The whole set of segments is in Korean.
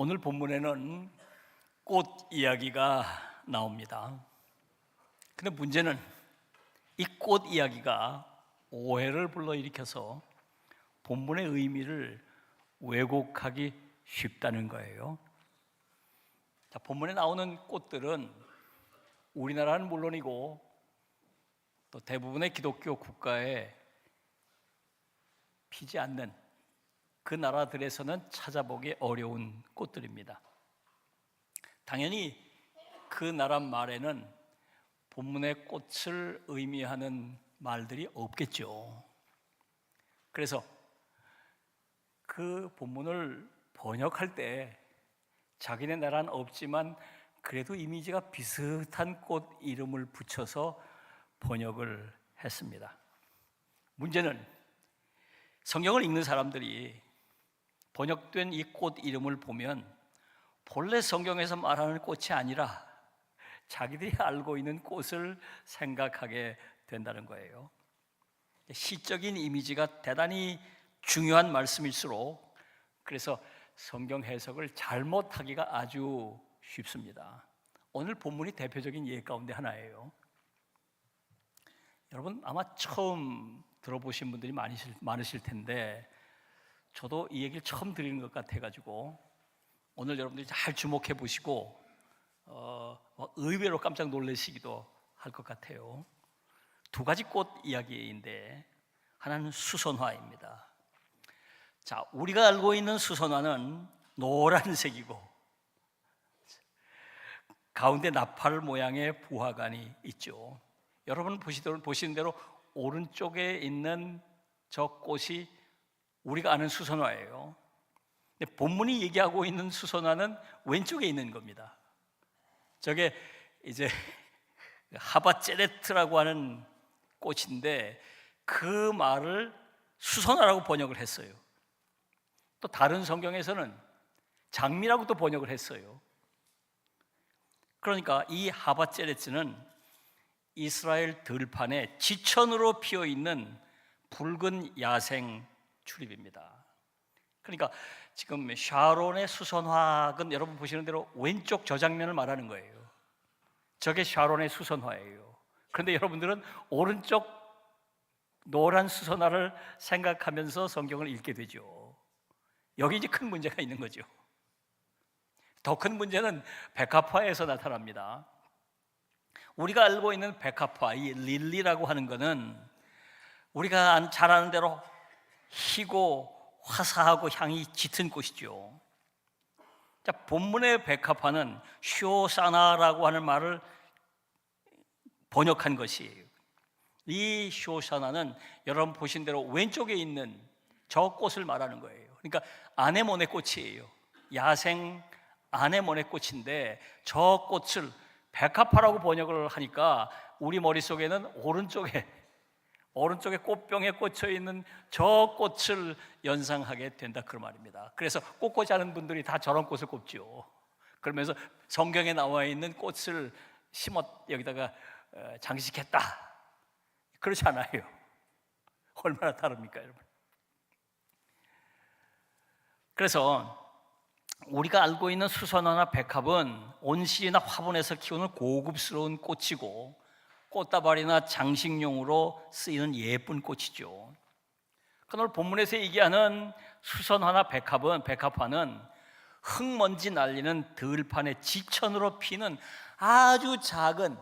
오늘 본문에는 꽃 이야기가 나옵니다. 근데 문제는 이 꽃 이야기가 오해를 불러일으켜서 본문의 의미를 왜곡하기 쉽다는 거예요. 자, 본문에 나오는 꽃들은 우리나라는 물론이고 또 대부분의 기독교 국가에 피지 않는 그 나라들에서는 찾아보기 어려운 꽃들입니다. 당연히 그 나라 말에는 본문의 꽃을 의미하는 말들이 없겠죠. 그래서 그 본문을 번역할 때 자기네 나라는 없지만 그래도 이미지가 비슷한 꽃 이름을 붙여서 번역을 했습니다. 문제는 성경을 읽는 사람들이 번역된 이 꽃 이름을 보면 본래 성경에서 말하는 꽃이 아니라 자기들이 알고 있는 꽃을 생각하게 된다는 거예요. 시적인 이미지가 대단히 중요한 말씀일수록 그래서 성경 해석을 잘못하기가 아주 쉽습니다. 오늘 본문이 대표적인 예 가운데 하나예요. 여러분 아마 처음 들어보신 분들이 많으실 텐데 저도 이 얘기를 처음 드리는 것 같아가지고 오늘 여러분들이 잘 주목해 보시고 의외로 깜짝 놀라시기도 할 것 같아요. 두 가지 꽃 이야기인데 하나는 수선화입니다. 자, 우리가 알고 있는 수선화는 노란색이고 가운데 나팔 모양의 부화관이 있죠. 여러분 보시는 대로 오른쪽에 있는 저 꽃이 우리가 아는 수선화예요. 근데 본문이 얘기하고 있는 수선화는 왼쪽에 있는 겁니다. 저게 이제 하바제레트라고 하는 꽃인데 그 말을 수선화라고 번역을 했어요. 또 다른 성경에서는 장미라고 또 번역을 했어요. 그러니까 이 하바제레트는 이스라엘 들판에 지천으로 피어 있는 붉은 야생 출입입니다. 그러니까 지금 샤론의 수선화는 여러분 보시는 대로 왼쪽 저 장면을 말하는 거예요. 저게 샤론의 수선화예요. 그런데 여러분들은 오른쪽 노란 수선화를 생각하면서 성경을 읽게 되죠. 여기 이제 큰 문제가 있는 거죠. 더 큰 문제는 백합화에서 나타납니다. 우리가 알고 있는 백합화, 이 릴리라고 하는 것은 우리가 잘 아는 대로 희고 화사하고 향이 짙은 꽃이죠. 자, 본문의 백합화는 쇼사나라고 하는 말을 번역한 것이에요. 이 쇼사나는 여러분 보신 대로 왼쪽에 있는 저 꽃을 말하는 거예요. 그러니까 아네모네 꽃이에요. 야생 아네모네 꽃인데 저 꽃을 백합화라고 번역을 하니까 우리 머릿속에는 오른쪽에 꽃병에 꽂혀 있는 저 꽃을 연상하게 된다 그 말입니다. 그래서 꽃꽂이 하는 분들이 다 저런 꽃을 꼽죠. 그러면서 성경에 나와 있는 꽃을 여기다가 장식했다. 그렇지 않아요. 얼마나 다릅니까, 여러분? 그래서 우리가 알고 있는 수선화나 백합은 온실이나 화분에서 키우는 고급스러운 꽃이고 꽃다발이나 장식용으로 쓰이는 예쁜 꽃이죠. 오늘 본문에서 얘기하는 수선화나 백합화는 흙먼지 날리는 들판의 지천으로 피는 아주 작은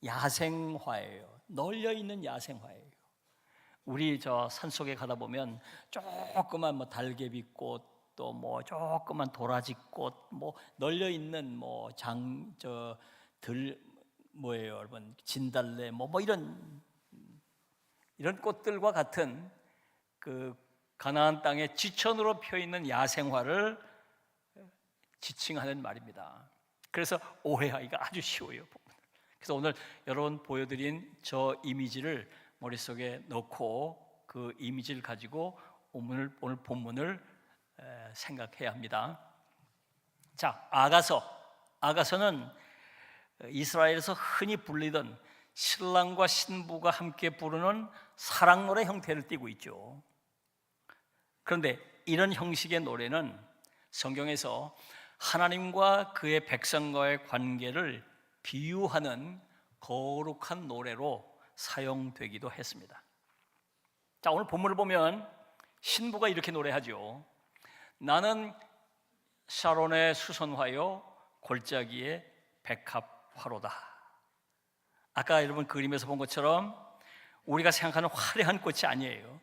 야생화예요. 널려있는 야생화예요. 우리 저 산속에 가다 보면 조그만 달개비꽃 또 조그만 도라지꽃 널려있는 여러분 진달래 이런 꽃들과 같은 그 가나안 땅의 지천으로 펴 있는 야생화를 지칭하는 말입니다. 그래서 오해하기가 아주 쉬워요. 그래서 오늘 여러분 보여드린 저 이미지를 머릿속에 넣고 그 이미지를 가지고 오늘 본문을 생각해야 합니다. 자, 아가서는 이스라엘에서 흔히 불리던 신랑과 신부가 함께 부르는 사랑 노래 형태를 띠고 있죠. 그런데 이런 형식의 노래는 성경에서 하나님과 그의 백성과의 관계를 비유하는 거룩한 노래로 사용되기도 했습니다. 자, 오늘 본문을 보면 신부가 이렇게 노래하죠. 나는 샤론의 수선화요 골짜기의 백합화로다. 아까 여러분 그림에서 본 것처럼 우리가 생각하는 화려한 꽃이 아니에요.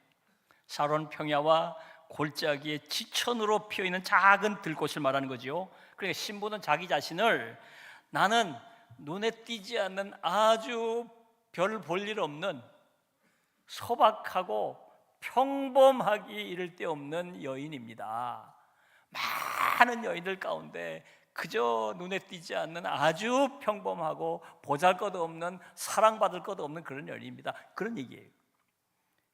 샤론 평야와 골짜기의 지천으로 피어있는 작은 들꽃을 말하는 거죠. 그러니까 신부는 자기 자신을 나는 눈에 띄지 않는 아주 별 볼 일 없는 소박하고 평범하기 이를 데 없는 여인입니다. 많은 여인들 가운데 그저 눈에 띄지 않는 아주 평범하고 보잘것없는 사랑받을 것 없는 그런 여인입니다. 그런 얘기예요.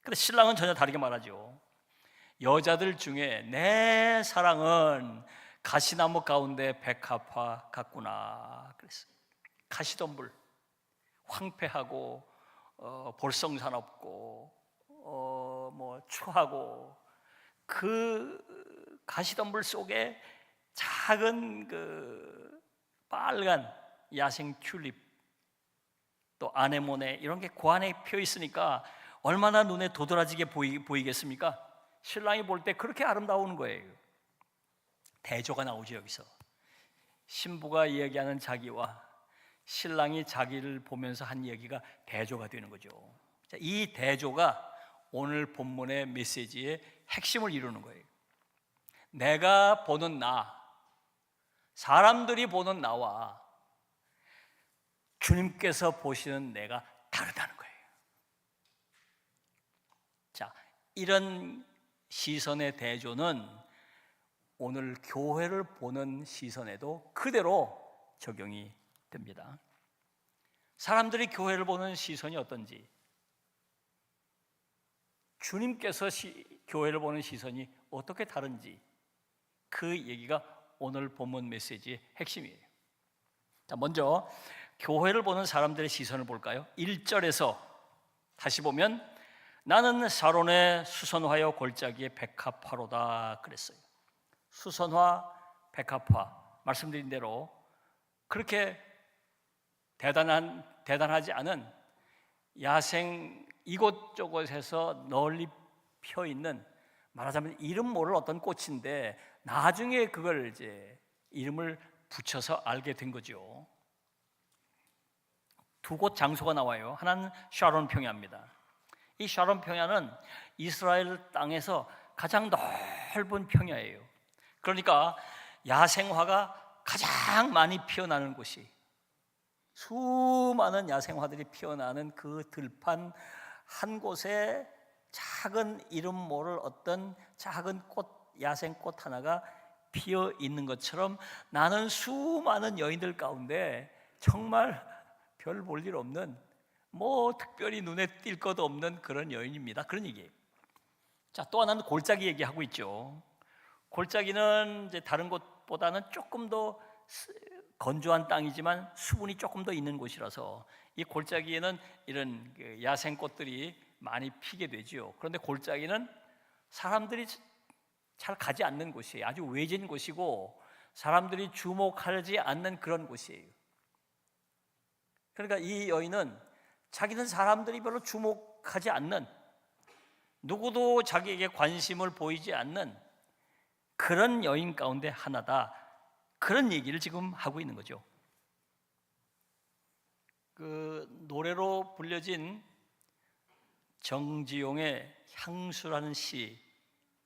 그런데 신랑은 전혀 다르게 말하죠. 여자들 중에 내 사랑은 가시나무 가운데 백합화 같구나 그랬어요. 가시덤불, 황폐하고 볼성사납고 추하고 그 가시덤불 속에 작은 그 빨간 야생 튤립 또 아네모네 이런 게 그 안에 피어 있으니까 얼마나 눈에 도드라지게 보이겠습니까? 신랑이 볼 때 그렇게 아름다운 거예요. 대조가 나오죠. 여기서 신부가 이야기하는 자기와 신랑이 자기를 보면서 한 이야기가 대조가 되는 거죠. 이 대조가 오늘 본문의 메시지의 핵심을 이루는 거예요. 내가 보는 나, 사람들이 보는 나와 주님께서 보시는 내가 다르다는 거예요. 자, 이런 시선의 대조는 오늘 교회를 보는 시선에도 그대로 적용이 됩니다. 사람들이 교회를 보는 시선이 어떤지, 주님께서 교회를 보는 시선이 어떻게 다른지 그 얘기가 오늘 본문 메시지의 핵심이에요. 자, 먼저 교회를 보는 사람들의 시선을 볼까요? 1절에서 다시 보면 나는 샤론의 수선화요 골짜기의 백합화로다 그랬어요. 수선화, 백합화 말씀드린 대로 그렇게 대단하지 않은 야생 이곳저곳에서 널리 펴 있는 말하자면 이름 모를 어떤 꽃인데 나중에 그걸 이제 이름을 붙여서 알게 된 거죠. 두 곳 장소가 나와요. 하나는 샤론 평야입니다. 이 샤론 평야는 이스라엘 땅에서 가장 넓은 평야예요. 그러니까 야생화가 가장 많이 피어나는 곳이, 수많은 야생화들이 피어나는 그 들판 한 곳에 작은 이름 모를 어떤 작은 꽃, 야생꽃 하나가 피어 있는 것처럼 나는 수많은 여인들 가운데 정말 별 볼 일 없는 특별히 눈에 띌 것 없는 그런 여인입니다. 그런 얘기예요. 자, 또 하나는 골짜기 얘기하고 있죠. 골짜기는 이제 다른 곳보다는 조금 더 건조한 땅이지만 수분이 조금 더 있는 곳이라서 이 골짜기에는 이런 야생 꽃들이 많이 피게 되죠. 그런데 골짜기는 사람들이 잘 가지 않는 곳이에요. 아주 외진 곳이고 사람들이 주목하지 않는 그런 곳이에요. 그러니까 이 여인은 자기는 사람들이 별로 주목하지 않는, 누구도 자기에게 관심을 보이지 않는 그런 여인 가운데 하나다, 그런 얘기를 지금 하고 있는 거죠. 그 노래로 불려진 정지용의 향수라는 시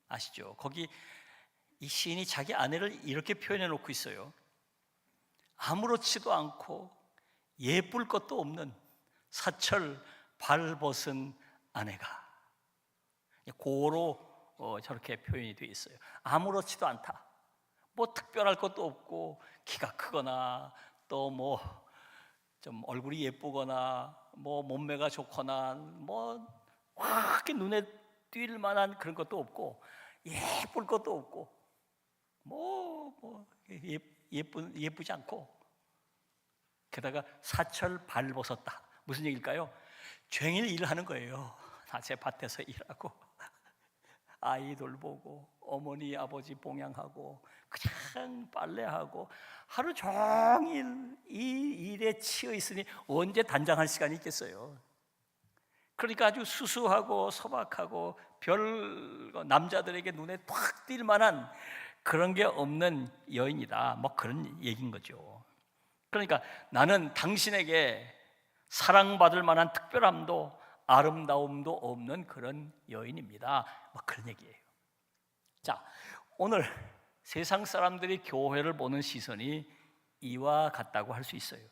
아시죠? 거기 이 시인이 자기 아내를 이렇게 표현해 놓고 있어요. 아무렇지도 않고 예쁠 것도 없는 사철 발벗은 아내가, 고로 저렇게 표현이 되어 있어요. 아무렇지도 않다, 특별할 것도 없고 키가 크거나 또 좀 얼굴이 예쁘거나 몸매가 좋거나 그렇게 눈에 띌 만한 그런 것도 없고 예쁠 것도 없고 예쁘지 않고 게다가 사철 발벗었다. 무슨 얘기일까요? 종일 일하는 거예요. 제 밭에서 일하고 아이 돌보고 어머니 아버지 봉양하고 그냥 빨래하고 하루 종일 이 일에 치여 있으니 언제 단장할 시간이 있겠어요? 그러니까 아주 수수하고 소박하고 별 남자들에게 눈에 팍 띌 만한 그런 게 없는 여인이다, 뭐 그런 얘기인 거죠. 그러니까 나는 당신에게 사랑받을 만한 특별함도 아름다움도 없는 그런 여인입니다, 뭐 그런 얘기예요. 자, 오늘 세상 사람들이 교회를 보는 시선이 이와 같다고 할 수 있어요.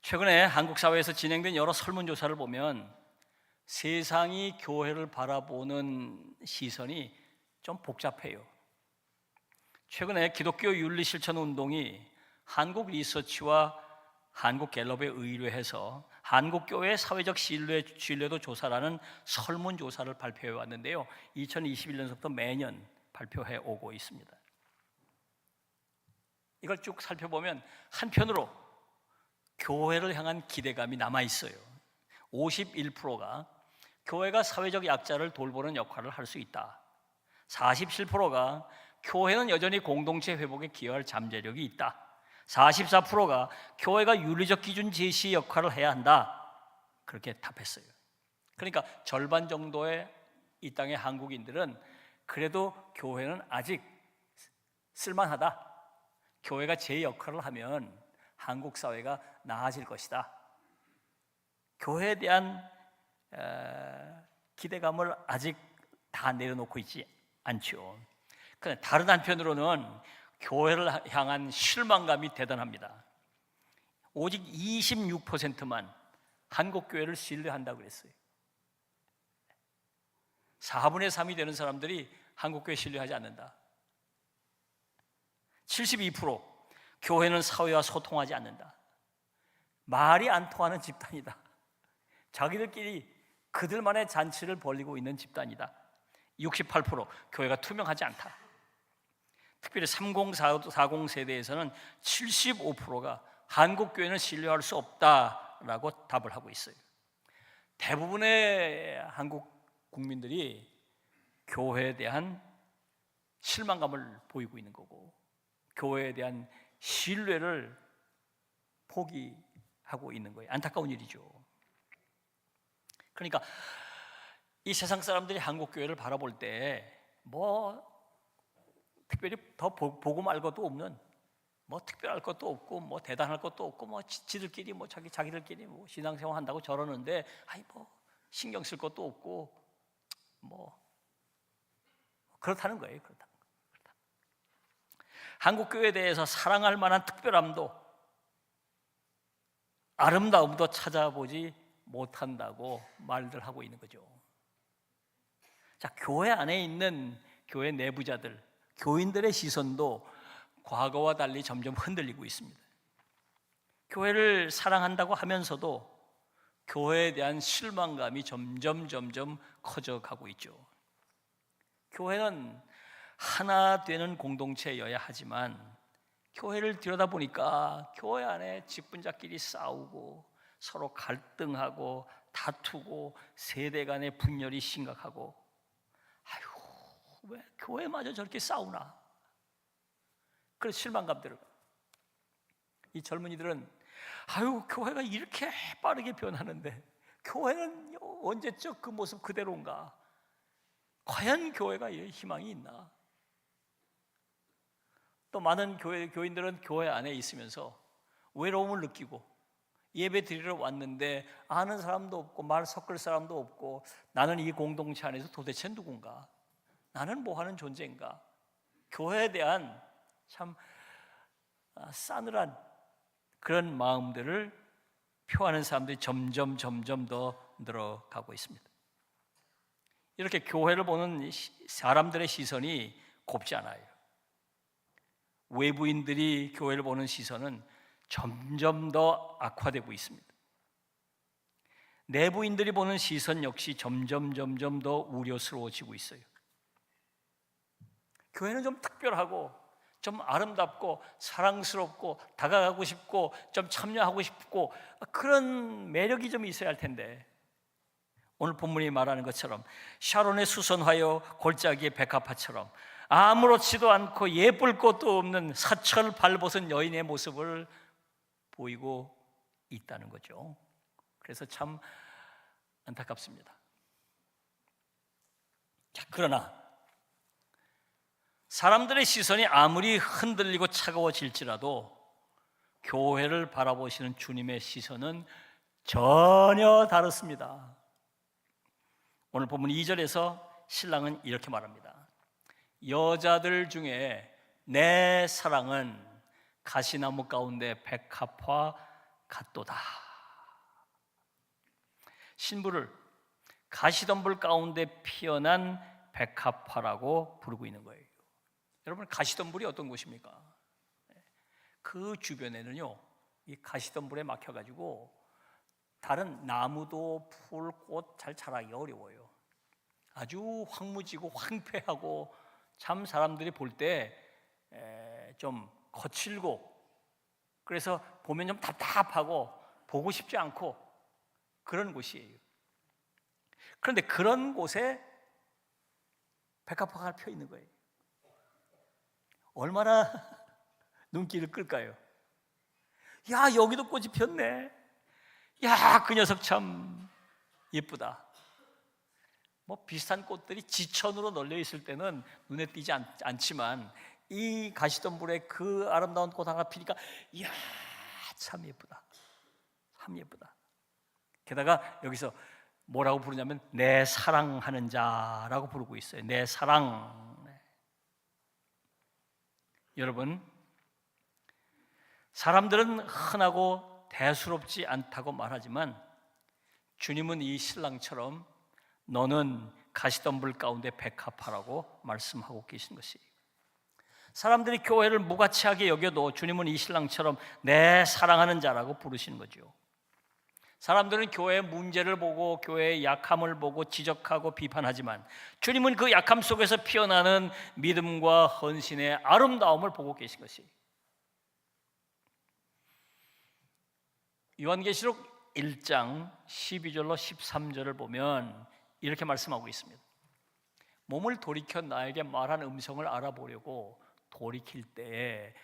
최근에 한국 사회에서 진행된 여러 설문조사를 보면 세상이 교회를 바라보는 시선이 좀 복잡해요. 최근에 기독교 윤리실천운동이 한국 리서치와 한국 갤럽에 의뢰해서 한국교회 사회적 신뢰도 조사라는 설문조사를 발표해 왔는데요, 2021년부터 매년 발표해 오고 있습니다. 이걸 쭉 살펴보면 한편으로 교회를 향한 기대감이 남아있어요. 51%가 교회가 사회적 약자를 돌보는 역할을 할 수 있다. 47%가 교회는 여전히 공동체 회복에 기여할 잠재력이 있다. 44%가 교회가 윤리적 기준 제시 역할을 해야 한다, 그렇게 답했어요. 그러니까 절반 정도의 이 땅의 한국인들은 그래도 교회는 아직 쓸만하다, 교회가 제 역할을 하면 한국 사회가 나아질 것이다, 교회에 대한 기대감을 아직 다 내려놓고 있지 않죠. 그런데 다른 한편으로는 교회를 향한 실망감이 대단합니다. 오직 26%만 한국교회를 신뢰한다고 그랬어요. 4분의 3이 되는 사람들이 한국교회 신뢰하지 않는다. 72% 교회는 사회와 소통하지 않는다. 말이 안 통하는 집단이다. 자기들끼리 그들만의 잔치를 벌이고 있는 집단이다. 68% 교회가 투명하지 않다. 특별히 3040 세대에서는 75%가 한국교회는 신뢰할 수 없다라고 답을 하고 있어요. 대부분의 한국 국민들이 교회에 대한 실망감을 보이고 있는 거고, 교회에 대한 신뢰를 포기하고 있는 거예요. 안타까운 일이죠. 그러니까 이 세상 사람들이 한국교회를 바라볼 때 뭐 특별히 더 보고 말 것도 없는, 뭐 특별할 것도 없고 뭐 대단할 것도 없고 뭐 지들끼리 뭐 자기들끼리 뭐 신앙생활 한다고 저러는데 아이 뭐 신경 쓸 것도 없고 뭐 그렇다는 거예요. 그렇다. 한국 교회에 대해서 사랑할 만한 특별함도 아름다움도 찾아보지 못한다고 말들 하고 있는 거죠. 자, 교회 안에 있는 교회 내부자들, 교인들의 시선도 과거와 달리 점점 흔들리고 있습니다. 교회를 사랑한다고 하면서도 교회에 대한 실망감이 점점 커져가고 있죠. 교회는 하나 되는 공동체여야 하지만 교회를 들여다보니까 교회 안에 직분자끼리 싸우고 서로 갈등하고 다투고 세대 간의 분열이 심각하고, 아유 왜 교회마저 저렇게 싸우나, 그런 실망감 들고, 이 젊은이들은 아유 교회가 이렇게 빠르게 변하는데 교회는 언제적 그 모습 그대로인가, 과연 교회가 희망이 있나. 또 많은 교인들은 교회 안에 있으면서 외로움을 느끼고 예배 드리러 왔는데 아는 사람도 없고 말 섞을 사람도 없고, 나는 이 공동체 안에서 도대체 누군가, 나는 뭐 하는 존재인가, 교회에 대한 참 싸늘한 그런 마음들을 표하는 사람들이 점점 더 늘어가고 있습니다. 이렇게 교회를 보는 사람들의 시선이 곱지 않아요. 외부인들이 교회를 보는 시선은 점점 더 악화되고 있습니다. 내부인들이 보는 시선 역시 점점 더 우려스러워지고 있어요. 교회는 좀 특별하고 좀 아름답고 사랑스럽고 다가가고 싶고 좀 참여하고 싶고 그런 매력이 좀 있어야 할 텐데 오늘 본문이 말하는 것처럼 샤론의 수선화요 골짜기의 백합화처럼 아무렇지도 않고 예쁠 것도 없는 사철 발벗은 여인의 모습을 보이고 있다는 거죠. 그래서 참 안타깝습니다. 자, 그러나 사람들의 시선이 아무리 흔들리고 차가워질지라도 교회를 바라보시는 주님의 시선은 전혀 다릅니다. 오늘 본문 2절에서 신랑은 이렇게 말합니다. 여자들 중에 내 사랑은 가시나무 가운데 백합화 같도다. 신부를 가시덤불 가운데 피어난 백합화라고 부르고 있는 거예요. 여러분, 가시덤불이 어떤 곳입니까? 그 주변에는요, 이 가시덤불에 막혀가지고 다른 나무도 풀, 꽃 잘 자라기 어려워요. 아주 황무지고 황폐하고 참 사람들이 볼 때 좀 거칠고 그래서 보면 좀 답답하고 보고 싶지 않고 그런 곳이에요. 그런데 그런 곳에 백합화가 펴 있는 거예요. 얼마나 눈길을 끌까요? 야, 여기도 꽃이 폈네. 야, 그 녀석 참 예쁘다. 뭐 비슷한 꽃들이 지천으로 널려 있을 때는 눈에 띄지 않지만 이 가시덤불에 그 아름다운 꽃 하나 피니까 이야, 참 예쁘다. 참 예쁘다. 게다가 여기서 뭐라고 부르냐면 내 사랑하는 자라고 부르고 있어요. 내 사랑. 여러분, 사람들은 흔하고 대수롭지 않다고 말하지만 주님은 이 신랑처럼 너는 가시덤불 가운데 백합화라고 말씀하고 계신 것이에요. 사람들이 교회를 무가치하게 여겨도 주님은 이 신랑처럼 내 사랑하는 자라고 부르시는 거죠. 사람들은 교회의 문제를 보고 교회의 약함을 보고 지적하고 비판하지만 주님은 그 약함 속에서 피어나는 믿음과 헌신의 아름다움을 보고 계신 것이에요. 요한계시록 1장 12절로 13절을 보면 이렇게 말씀하고 있습니다. 몸을 돌이켜 나에게 말한 음성을 알아보려고 돌이킬 때에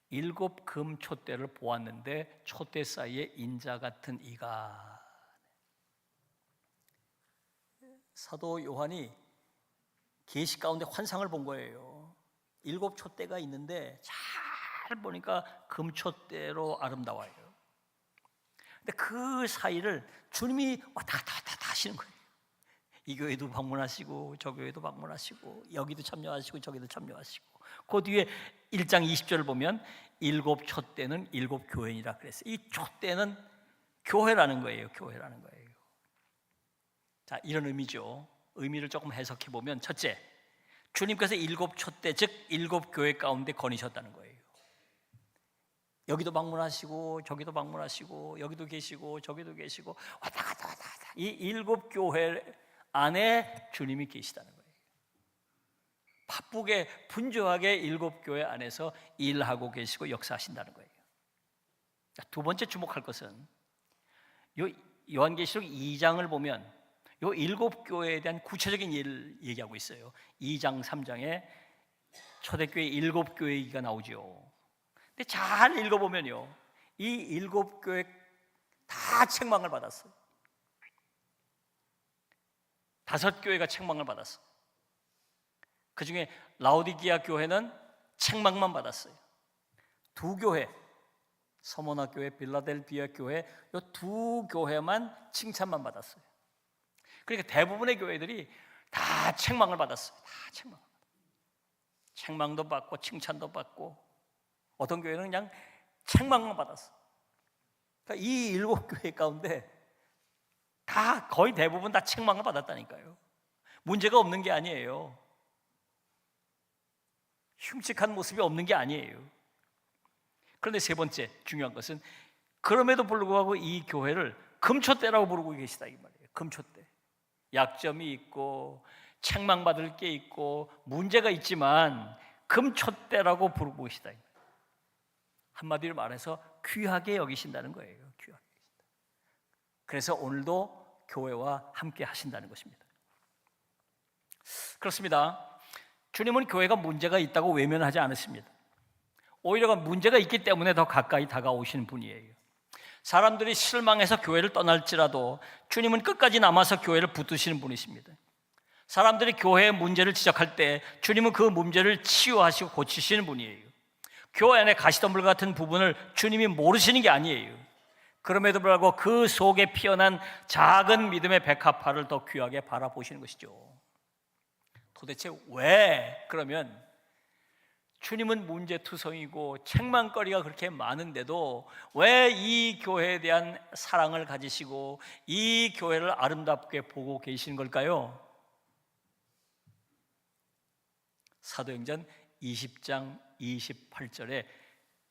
7 금 촛대를 보았는데 촛대 사이에 인자 같은 이가. 사도 요한이 계시 가운데 환상을 본 거예요. 7 촛대가 있는데 잘 보니까 금 촛대로 아름다워요. 근데 그 사이를 주님이 왔다 갔다 하시는 거예요. 이 교회도 방문하시고 저 교회도 방문하시고 여기도 참여하시고 저기도 참여하시고 그 뒤에 1장 20절을 보면 7 촛대는 7 교회니라 그랬어요. 이 촛대는 교회라는 거예요. 교회라는 거예요. 자, 이런 의미죠. 의미를 조금 해석해 보면 첫째, 주님께서 7 촛대 즉 7 교회 가운데 거니셨다는 거예요. 여기도 방문하시고 저기도 방문하시고 여기도 계시고 저기도 계시고 왔다 갔다 이 7 교회 안에 주님이 계시다는 거예요. 바쁘게 분주하게 7 교회 안에서 일하고 계시고 역사하신다는 거예요. 두 번째 주목할 것은 요한계시록 2장을 보면 요 7 교회에 대한 구체적인 예를 얘기하고 있어요. 2장 3장에 초대교회 7 교회 얘기가 나오죠. 근데 잘 읽어보면요, 이 7 교회 다 책망을 받았어요. 5 교회가 책망을 받았어요. 그 중에 라오디게아 교회는 책망만 받았어요. 2 교회, 서머나 교회, 빌라델비아 교회, 이 2 교회만 칭찬만 받았어요. 그러니까 대부분의 교회들이 다 책망을 받았어요. 다 책망도 받고 칭찬도 받고 어떤 교회는 그냥 책망만 받았어요. 그러니까 이 7 교회 가운데 다 거의 대부분 다 책망을 받았다니까요. 문제가 없는 게 아니에요. 흉측한 모습이 없는 게 아니에요. 그런데 세 번째 중요한 것은 그럼에도 불구하고 이 교회를 금촛대라고 부르고 계시다 이 말이에요. 금촛대. 약점이 있고 책망받을 게 있고 문제가 있지만 금촛대라고 부르고 계시다. 한마디로 말해서 귀하게 여기신다는 거예요. 귀하게 여기신다. 그래서 오늘도 교회와 함께 하신다는 것입니다. 그렇습니다. 주님은 교회가 문제가 있다고 외면하지 않으십니다. 오히려 문제가 있기 때문에 더 가까이 다가오시는 분이에요. 사람들이 실망해서 교회를 떠날지라도 주님은 끝까지 남아서 교회를 붙드시는 분이십니다. 사람들이 교회의 문제를 지적할 때 주님은 그 문제를 치유하시고 고치시는 분이에요. 교회 안에 가시덤불 같은 부분을 주님이 모르시는 게 아니에요. 그럼에도 불구하고 그 속에 피어난 작은 믿음의 백합화를 더 귀하게 바라보시는 것이죠. 도대체 왜 그러면 주님은 문제투성이고 책망거리가 그렇게 많은데도 왜 이 교회에 대한 사랑을 가지시고 이 교회를 아름답게 보고 계시는 걸까요? 사도행전 20장 28절에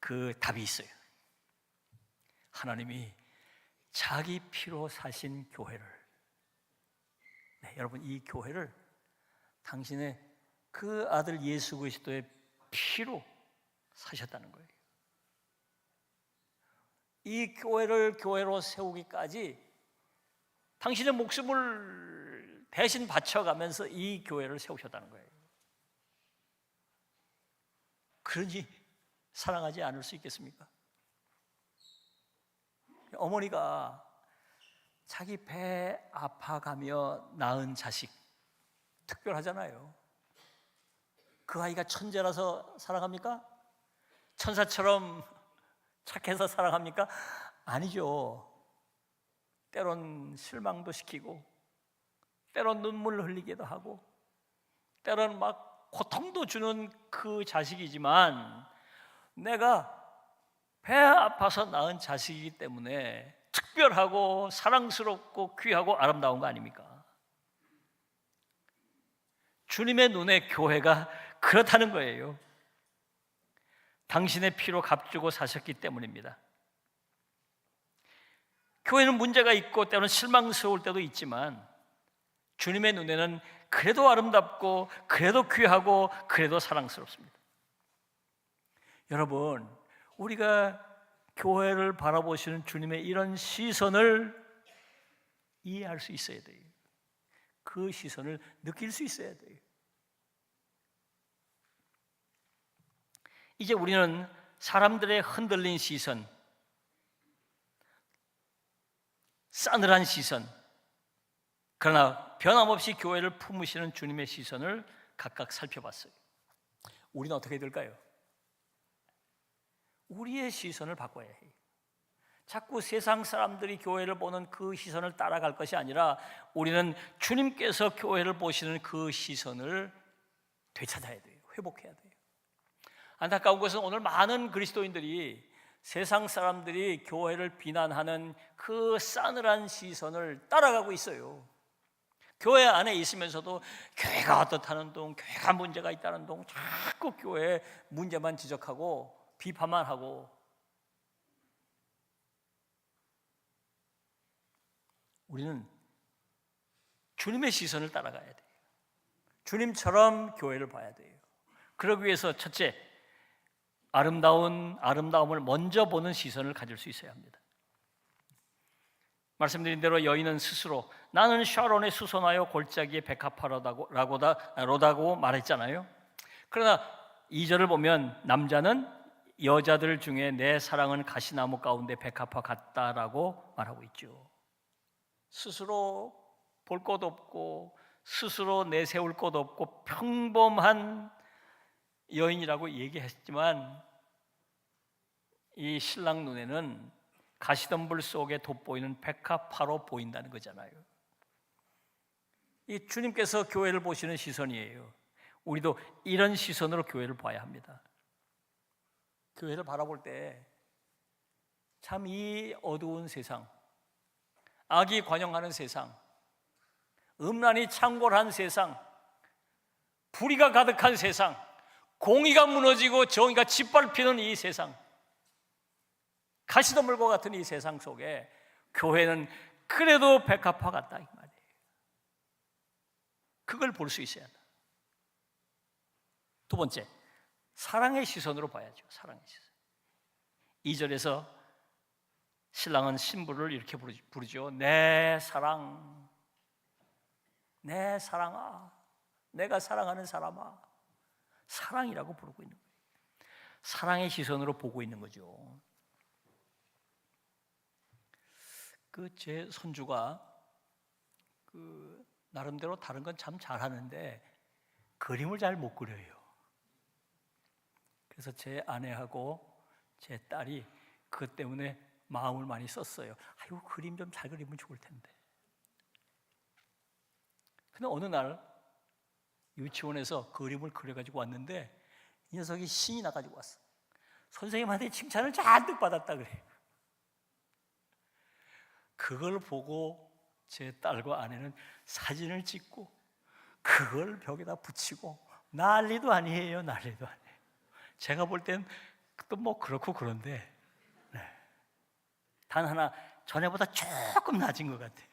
그 답이 있어요. 하나님이 자기 피로 사신 교회를, 여러분, 이 교회를 당신의 그 아들 예수 그리스도의 피로 사셨다는 거예요. 이 교회를 교회로 세우기까지 당신의 목숨을 대신 바쳐가면서 이 교회를 세우셨다는 거예요. 그러니 사랑하지 않을 수 있겠습니까? 어머니가 자기 배 아파가며 낳은 자식 특별하잖아요. 그 아이가 천재라서 사랑합니까? 천사처럼 착해서 사랑합니까? 아니죠. 때론 실망도 시키고, 때론 눈물 흘리기도 하고, 때론 막 고통도 주는 그 자식이지만 내가 배 아파서 낳은 자식이기 때문에 특별하고 사랑스럽고 귀하고 아름다운 거 아닙니까? 주님의 눈에 교회가 그렇다는 거예요. 당신의 피로 값주고 사셨기 때문입니다. 교회는 문제가 있고 때로는 실망스러울 때도 있지만 주님의 눈에는 그래도 아름답고 그래도 귀하고 그래도 사랑스럽습니다. 여러분, 우리가 교회를 바라보시는 주님의 이런 시선을 이해할 수 있어야 돼요. 그 시선을 느낄 수 있어야 돼요. 이제 우리는 사람들의 흔들린 시선, 싸늘한 시선, 그러나 변함없이 교회를 품으시는 주님의 시선을 각각 살펴봤어요. 우리는 어떻게 될까요? 우리의 시선을 바꿔야 해요. 자꾸 세상 사람들이 교회를 보는 그 시선을 따라갈 것이 아니라 우리는 주님께서 교회를 보시는 그 시선을 되찾아야 돼요. 회복해야 돼요. 안타까운 것은 오늘 많은 그리스도인들이 세상 사람들이 교회를 비난하는 그 싸늘한 시선을 따라가고 있어요. 교회 안에 있으면서도 교회가 어떻다는 둥, 교회가 문제가 있다는 둥, 자꾸 교회에 문제만 지적하고 비판만 하고, 우리는 주님의 시선을 따라가야 돼요. 주님처럼 교회를 봐야 돼요. 그러기 위해서 첫째, 아름다움을 먼저 보는 시선을 가질 수 있어야 합니다. 말씀드린 대로 여인은 스스로 나는 샤론의 수선하여 골짜기에 백합화로다고 말했잖아요. 그러나 2절을 보면 남자는 여자들 중에 내 사랑은 가시나무 가운데 백합화 같다라고 말하고 있죠. 스스로 볼 것 없고 스스로 내세울 것 없고 평범한 여인이라고 얘기했지만 이 신랑 눈에는 가시덤불 속에 돋보이는 백합화로 보인다는 거잖아요. 이 주님께서 교회를 보시는 시선이에요. 우리도 이런 시선으로 교회를 봐야 합니다. 교회를 바라볼 때 참 이 어두운 세상, 악이 관영하는 세상, 음란이 창궐한 세상, 불의가 가득한 세상, 공의가 무너지고 정의가 짓밟히는 이 세상, 가시덤불과 같은 이 세상 속에 교회는 그래도 백합화 같다 이 말이에요. 그걸 볼 수 있어야 한다. 두 번째, 사랑의 시선으로 봐야죠. 사랑의 시선. 2절에서 신랑은 신부를 이렇게 부르죠. 내 사랑, 내 사랑아, 내가 사랑하는 사람아. 사랑이라고 부르고 있는 거예요. 사랑의 시선으로 보고 있는 거죠. 제 손주가 나름대로 다른 건 참 잘하는데 그림을 잘 못 그려요. 그래서 제 아내하고 제 딸이 그것 때문에 마음을 많이 썼어요. 아이고, 그림 좀 잘 그리면 좋을 텐데. 근데 어느 날 유치원에서 그림을 그려가지고 왔는데 이 녀석이 신이 나가지고 왔어. 선생님한테 칭찬을 잔뜩 받았다 그래요. 그걸 보고 제 딸과 아내는 사진을 찍고 그걸 벽에다 붙이고 난리도 아니에요. 난리도 아니에요. 제가 볼 땐 또 뭐 그렇고 그런데 단 하나 전에보다 조금 낮은 것 같아요.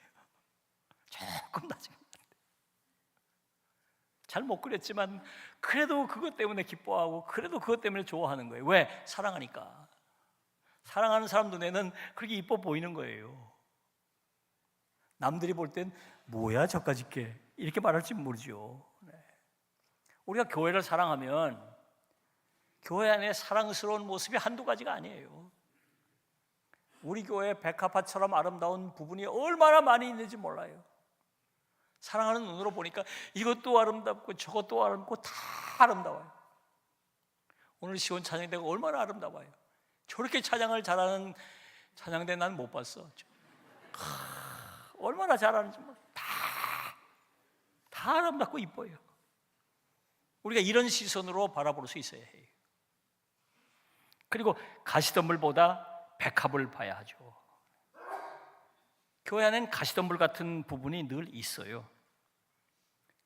조금 낮은 것 같아요. 잘 못 그렸지만 그래도 그것 때문에 기뻐하고 그래도 그것 때문에 좋아하는 거예요. 왜? 사랑하니까. 사랑하는 사람 눈에는 그렇게 이뻐 보이는 거예요. 남들이 볼 땐 뭐야 저까짓 게 이렇게 말할지 모르죠. 우리가 교회를 사랑하면 교회 안에 사랑스러운 모습이 한두 가지가 아니에요. 우리 교회 백합화처럼 아름다운 부분이 얼마나 많이 있는지 몰라요. 사랑하는 눈으로 보니까 이것도 아름답고 저것도 아름답고 다 아름다워요. 오늘 시온 찬양대가 얼마나 아름다워요. 저렇게 찬양을 잘하는 찬양대 난 못 봤어. 얼마나 잘하는지 다 아름답고 이뻐요. 우리가 이런 시선으로 바라볼 수 있어야 해요. 그리고 가시덤불보다 백합을 봐야 하죠. 교회 안에는 가시덤불 같은 부분이 늘 있어요.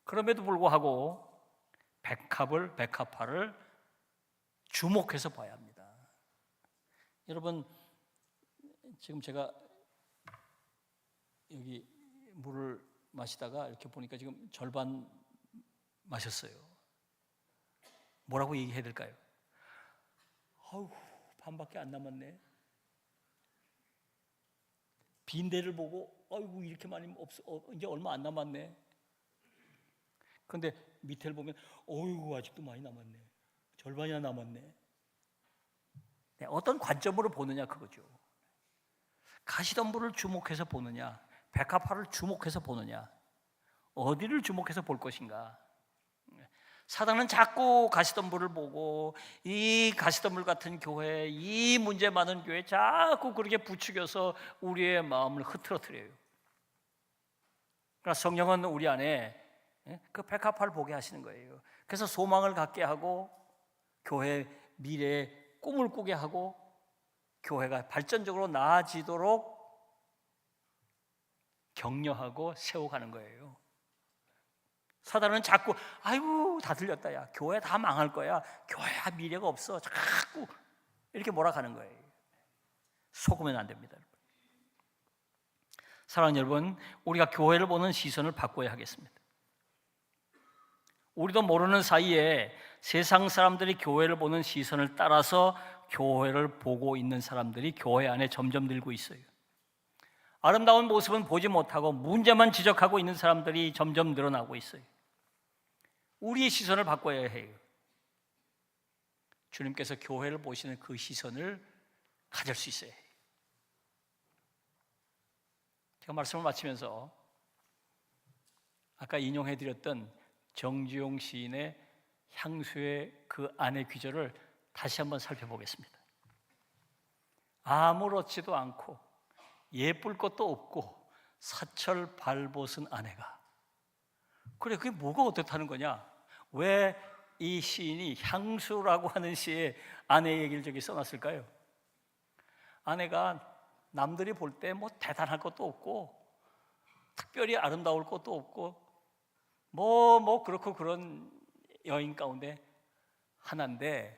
그럼에도 불구하고 백합화를 주목해서 봐야 합니다. 여러분, 지금 제가 여기 물을 마시다가 이렇게 보니까 지금 절반 마셨어요. 뭐라고 얘기해야 될까요? 아우, 반밖에 안 남았네. 빈대를 보고 아이고 이렇게 많이 없어, 이제 얼마 안 남았네. 그런데 밑에를 보면 어이구 아직도 많이 남았네. 절반이나 남았네. 네, 어떤 관점으로 보느냐 그거죠. 가시덤불을 주목해서 보느냐, 백합화를 주목해서 보느냐, 어디를 주목해서 볼 것인가. 사단은 자꾸 가시덤불을 보고 이 가시덤불 같은 교회, 이 문제 많은 교회 자꾸 그렇게 부추겨서 우리의 마음을 흐트러뜨려요. 그러나 성령은 우리 안에 그 백합화를 보게 하시는 거예요. 그래서 소망을 갖게 하고 교회 미래에 꿈을 꾸게 하고 교회가 발전적으로 나아지도록 격려하고 세워가는 거예요. 사단은 자꾸 아이고 다 들렸다, 야 교회 다 망할 거야, 교회가 미래가 없어, 자꾸 이렇게 몰아가는 거예요. 속으면 안 됩니다. 사랑하는 여러분, 우리가 교회를 보는 시선을 바꿔야 하겠습니다. 우리도 모르는 사이에 세상 사람들이 교회를 보는 시선을 따라서 교회를 보고 있는 사람들이 교회 안에 점점 늘고 있어요. 아름다운 모습은 보지 못하고 문제만 지적하고 있는 사람들이 점점 늘어나고 있어요. 우리의 시선을 바꿔야 해요. 주님께서 교회를 보시는 그 시선을 가질 수 있어야 해요. 제가 말씀을 마치면서 아까 인용해드렸던 정주용 시인의 향수의 그 안의 귀절을 다시 한번 살펴보겠습니다. 아무렇지도 않고 예쁠 것도 없고 사철 발벗은 아내가, 그래 그게 뭐가 어떻다는 거냐? 왜 이 시인이 향수라고 하는 시에 아내 얘기를 저기 써놨을까요? 아내가 남들이 볼 때 뭐 대단할 것도 없고 특별히 아름다울 것도 없고 뭐 그렇고 그런 여인 가운데 하나인데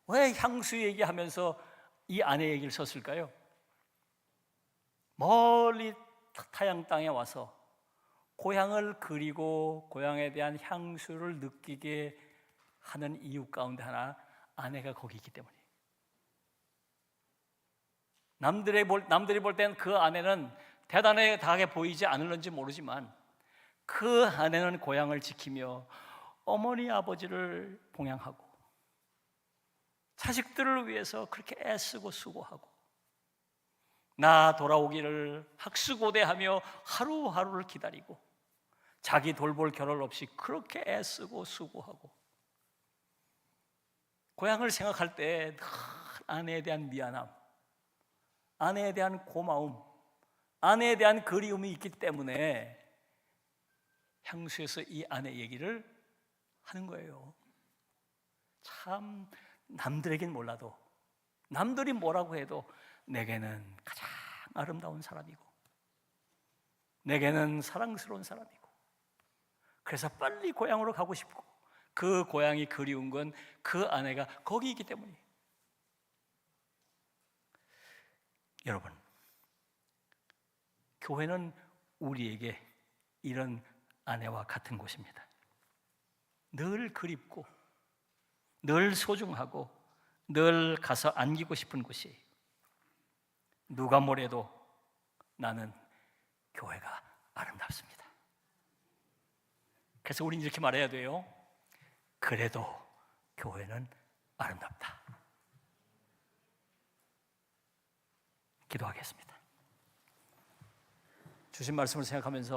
왜 향수 얘기하면서 이 아내 얘기를 썼을까요? 멀리 타양 땅에 와서 고향을 그리고 고향에 대한 향수를 느끼게 하는 이유 가운데 하나, 아내가 거기 있기 때문이에요. 남들이 볼 땐 그 아내는 대단하게 보이지 않을는지 모르지만 그 아내는 고향을 지키며 어머니 아버지를 봉양하고 자식들을 위해서 그렇게 애쓰고 수고하고 나 돌아오기를 학수고대하며 하루하루를 기다리고 자기 돌볼 겨를 없이 그렇게 애쓰고 수고하고 고향을 생각할 때 늘 아내에 대한 미안함, 아내에 대한 고마움, 아내에 대한 그리움이 있기 때문에 향수에서 이 아내 얘기를 하는 거예요. 참 남들에겐 몰라도 남들이 뭐라고 해도 내게는 가장 아름다운 사람이고 내게는 사랑스러운 사람이고 그래서 빨리 고향으로 가고 싶고 그 고향이 그리운 건 그 아내가 거기 있기 때문이에요. 여러분, 교회는 우리에게 이런 아내와 같은 곳입니다. 늘 그립고 늘 소중하고 늘 가서 안기고 싶은 곳이 누가 뭐래도 나는 교회가 아름답습니다. 그래서 우리는 이렇게 말해야 돼요. 그래도 교회는 아름답다. 기도하겠습니다. 주신 말씀을 생각하면서